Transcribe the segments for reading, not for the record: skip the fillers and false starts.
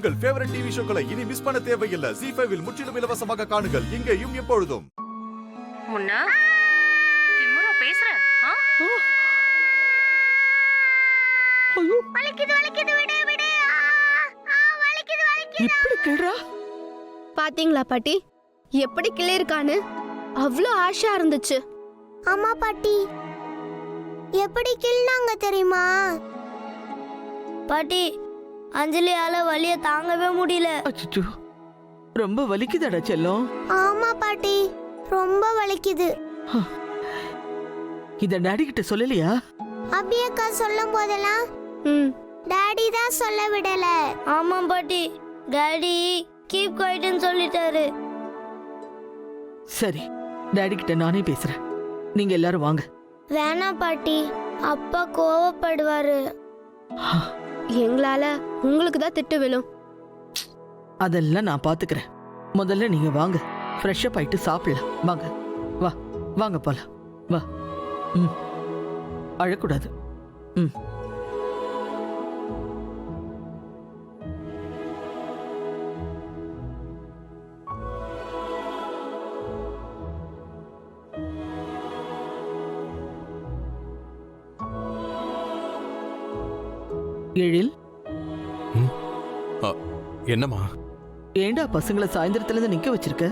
உங்கள் favourite TV ஷோக்களை இனி miss பண்ண தேவையில்லை. ZEE5 இல் முற்றிலும் இலவசமாக காணுங்கள். இங்கேயும் எப்பொழுதும். முன்னா திமுரா பேசுற? ஐயோ வலிக்குது வலிக்குது விடு விடு வலிக்குது வலிக்குது. இப்படி கிள்றா? பாத்தீங்களா பாட்டி எப்படி கிளியிருக்கான்னு? அவ்வளோ ஆசையா இருந்துச்சு. ஆமா பாட்டி, எப்படி கிள்னாங்க தெரியுமா? பாட்டி, அஞ்சலியால வலிய தாங்கவே முடியல. அச்சச்சோ, ரொம்ப வலிக்குதாடா செல்லம்? ஆமா பாட்டி, ரொம்ப வலிக்குது. இத டாடி கிட்ட சொல்லலையா? அபியக்கா சொல்லும் போதெல்லாம் டாடி தான் சொல்ல விடல. ஆமா பாட்டி, டாடி கீப் குவைட்னு சொல்லிட்டாரு. சரி, டாடி கிட்ட நானே பேசுறேன். நீங்க எல்லாரும் வாங்க. வேணாம் பாட்டி, அப்பா கோவப்படுவாரு. எங்களால உங்களுக்கு தான் திட்டு விழும். அதெல்லாம் நான் பாத்துக்கிறேன். முதல்ல நீங்க வாங்க, ஃப்ரெஷ் அப் ஆயிட்டு சாப்பிடலாம். வாங்க வா, வாங்க போலாம். வா. அழக்கூடாது. எழில், என்னம்மா? ஏண்டா பசங்களை சாயந்தரத்துல இருந்து நிக்க வச்சிருக்க?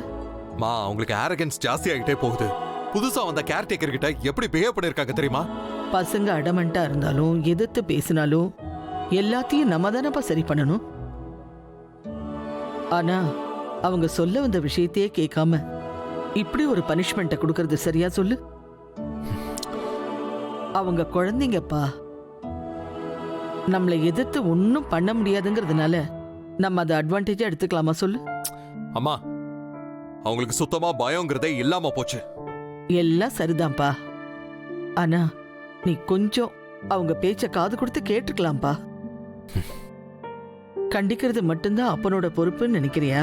மா, அவங்களுக்கு ஆரகன்ஸ் ஜாஸ்தி ஆகிட்டே போகுது. புதுசா வந்த கேர்டேக்கர் கிட்ட எப்படி பிஹேவ் பண்ணிருக்காங்க தெரியுமா? பசங்க அடமண்டா இருந்தாலும் எதிர்த்து பேசினாலும் எல்லாத்தையும் நம்ம தானப்பா சரி பண்ணணும். ஆனா அவங்க சொல்ல வந்த விஷயத்தையே கேட்காம இப்படி ஒரு பனிஷ்மெண்ட்டை கொடுக்கறது சரியா சொல்லு? அவங்க குழந்தைங்கப்பா. நம்மளை எதிர்த்து ஒன்னும் பண்ண முடியாதுங்கிறதுனால நம்ம அதை அட்வான்டேஜா எடுத்துக்கலாமா சொல்லு? அம்மா, அவங்களுக்கு சுத்தமா பயங்கிறதே இல்லாம போச்சு. எல்லாம் சரிதான்ப்பா, ஆனா நீ கொஞ்சம் அவங்க பேச்ச காது கொடுத்து கேட்டுக்கலாம்ப்பா. கண்டிக்கிறது மட்டும்தான் அப்பனோட பொறுப்புன்னு நினைக்கிறியா?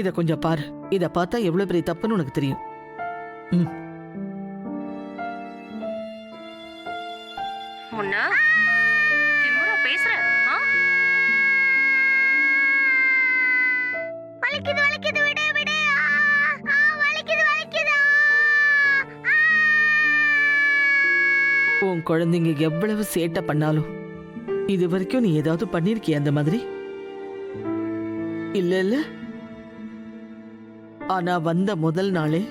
இத கொஞ்சம் பாரு. இத பார்த்தா எவ்வளவு பெரிய தப்புன்னு உனக்கு தெரியும். முன்னா திமுரா பேசுற? வலிக்குது வலிக்குது விடு விடு வலிக்குது வலிக்குது. உன் குழந்தைங்க எவ்வளவு சேட்டை பண்ணாலும் இது வரைக்கும் நீ ஏதாவது பண்ணிருக்கிய அந்த மாதிரி? இல்ல இல்ல. ஆனா வந்த முதல் நாளே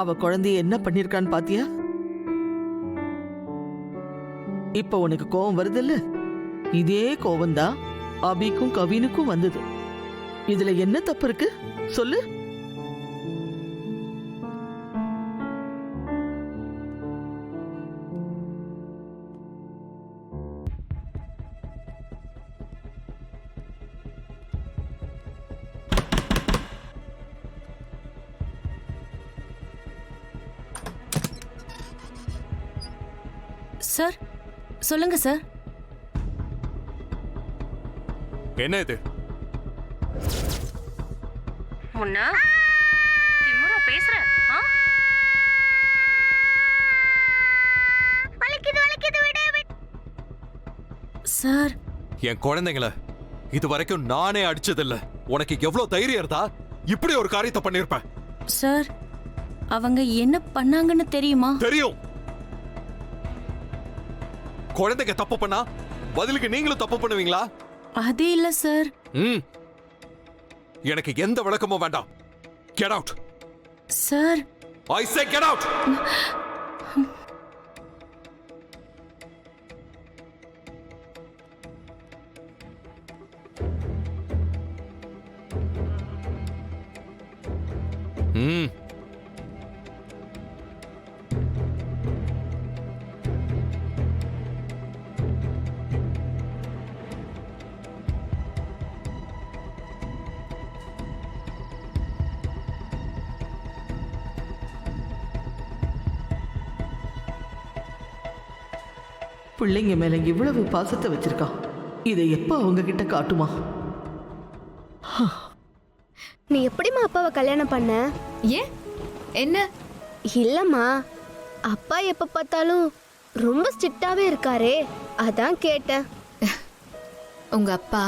அவ குழந்தைய என்ன பண்ணிருக்கான்னு பாத்தியா? இப்ப உனக்கு கோபம் வருது இல்ல? இதே கோபம்தான் அபிக்கும் கவினுக்கும் வந்தது. இதுல என்ன தப்பு இருக்கு சொல்லு? சார் சொல்லுங்க சார். என்ன இது? முன்னா திமுரா பேசுற? வலிக்குது வலிக்குது விடு விடு. சார், என் குழந்தைங்கள இது வரைக்கும் நானே அடிச்சதில்ல. உனக்கு எவ்வளவு தைரியம் இருந்தா இப்படி ஒரு காரியத்தை பண்ணிருப்பேன்? சார், அவங்க என்ன பண்ணாங்கன்னு தெரியுமா? தெரியும். குழந்தைங்க தப்பு பண்ணா பதிலுக்கு நீங்களும் தப்பு பண்ணுவீங்களா? அது இல்ல சார். எனக்கு எந்த விளக்கமும் வேண்டாம். Get out. Sir, I say get out. பிள்ளைங்க மேல இவ்வளவு பாசத்தை வச்சிருக்கான். இதை எப்ப அவங்க கிட்ட காட்டுமா? நீ எப்படிம்மா அப்பாவை கல்யாணம் பண்ண? ஏன் என்ன? இல்லம்மா, அப்பா எப்ப பார்த்தாலும் ரொம்ப ஸ்ட்ரிக்டாவே இருக்காரே, அதான் கேட்டேன். உங்க அப்பா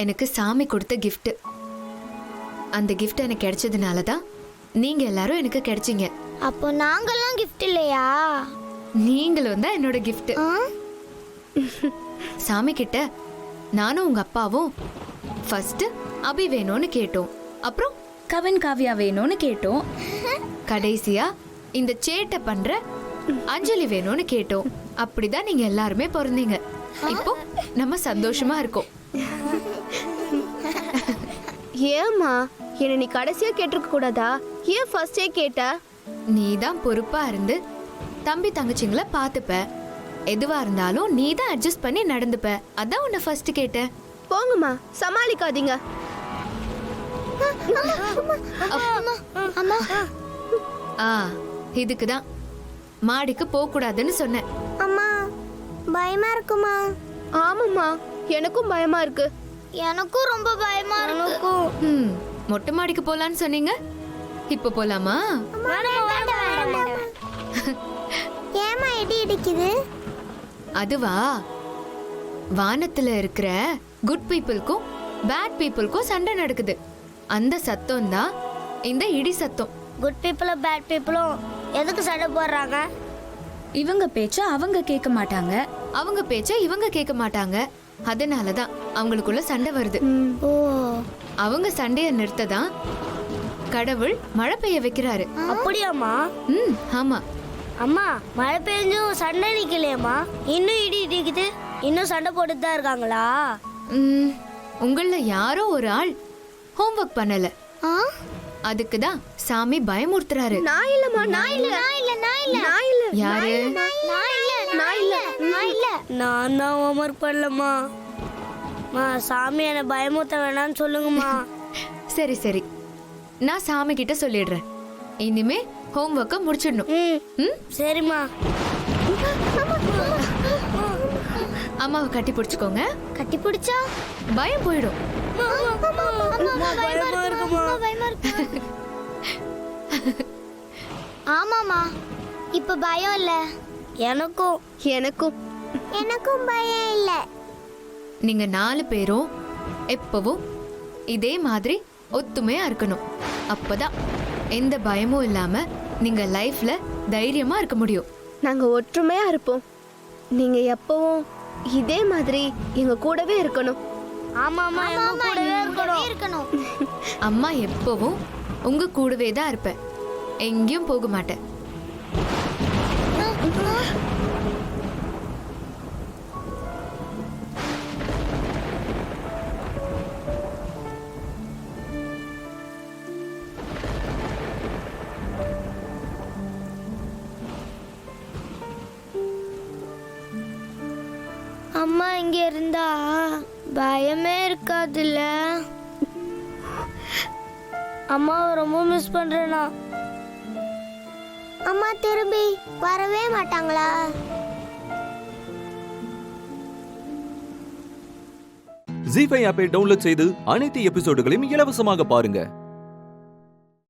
எனக்கு சாமி கொடுத்த gift. அந்த gift எனக்கு கிடைச்சதுனால தான் நீங்க எல்லாரும் எனக்கு கிடைச்சீங்க. அப்போ நாங்கெல்லாம் gift இல்லையா? நீங்களும் தான் என்னோட gift. ஆ? சாமி கிட்ட நானும் உங்க அப்பாவும் ஃபர்ஸ்ட் அபி வேணும்னு கேட்டோம். அப்புறம் கவின் காவ்யா வேணும்னு கேட்டோம். கடைசியா இந்த சேட்டை பண்ற அஞ்சலி வேணும்னு கேட்டோம். அப்படிதான் நீங்க எல்லாருமே பிறந்தீங்க. இப்போ நம்ம சந்தோஷமா இருக்கோம். ஏம்மா என்ன நீ கடைசியா கேட்டிருக்க கூடாதா? ஏன் ஃபர்ஸ்டே கேட்ட? நீ தான் பொறுப்பா இருந்து தம்பி தங்கச்சிங்களை பாத்துப்ப. எதுவா இருந்தாலும் நீ தான் அட்ஜஸ்ட் பண்ணி நடந்துப்ப. அதான் உன்னை ஃபர்ஸ்ட் கேட்டேன். போங்கம்மா, சமாளிக்காதீங்க. ஆ இதுக்கு தான் மாடிக்கு போக கூடாதுன்னு சொன்னேன். அம்மா பயமா இருக்குமா? ஆமாம்மா, எனக்கும் பயமா இருக்கு. எனக்கும் ரொம்ப பயமா இருக்கு. மொட்டை மாடிக்கு போலான்னு சொன்னீங்க, இப்ப போலாமா? ஏமா இடி இடிக்குது? அதுவா, வானத்துல இருக்கிற குட் பீப்புளுக்கும் பேட் பீப்புளுக்கும் சண்டை நடக்குது. அந்த சத்தம் தான் இந்த இடி சத்தம். குட் பீப்புளும் பேட் பீப்புளும் எதுக்கு சண்டை போடுறாங்க? இவங்க பேச்ச அவங்க கேட்க மாட்டாங்க. அவங்க பேச்ச இவங்க கேட்க மாட்டாங்க. அதனாலதான் அவங்களுக்குள்ள சண்டை வருது. ஓ, அவங்க சண்டைய நிறுத்ததான் கடவுள் மழை பெய்ய வைக்கிறாரு. அப்படியாம்மா? ஆமா. அம்மா, மழை பெஞ்சும் சண்டை நிக்கலையம்மா? இன்னும் இடி இடிக்குது, இன்னும் சண்டை போட்டுட்டு தான் இருக்காங்களா? உங்கள யாரோ ஒரு ஆள் ஹோம்வொர்க் பண்ணல. அதுக்கு தான் சாமி பயமுறுத்துறாரு. நான் இல்லம்மா, நான் இல்ல. யாரு? நான் தான் ஹோம்வொர்க் பண்ணலம்மா. சாமி என்ன பயமுறுத்த வேணாம்னு சொல்லுங்கம்மா. சரி சரி, நான் சாமி கிட்ட சொல்லிடுறேன். இனிமே ஹோம்வொர்க்கை முடிச்சிடணும். சரிம்மா. அம்மாவை கட்டி பிடிச்சுக்கோங்க. கட்டி பிடிச்சா பயம் போயிடும். ஆமாமா, இப்ப பயம் இல்ல. எனக்கும் எனக்கும் எனக்கும் பயம் இல்ல. நீங்க 4 பேரும் எப்பவும் இதே மாதிரி ஒத்துமையா இருக்கணும். அப்பதான் எந்த பயமும் இல்லாம நீங்க லைஃப்ல தைரியமா இருக்க முடியும். நாங்க ஒற்றுமையா இருப்போம். நீங்க எப்பவும் இதே மாதிரி எங்க கூடவே இருக்கணும். ஆமாமா, கூடவே இருக்கணும். அம்மா எப்பவும் உங்க கூடவே தான் இருப்பேன். எங்கேயும் போக மாட்டேன். அம்மா இங்க இருந்தா பயமே இருக்காதுல்ல? அம்மாவை ரொம்ப மிஸ் பண்றேனா? அம்மா திரும்பி வரவே மாட்டாங்களா? ஜீ5 ஆப்பை டவுன்லோட் செய்து அனைத்து எபிசோடுகளையும் இலவசமாக பாருங்க.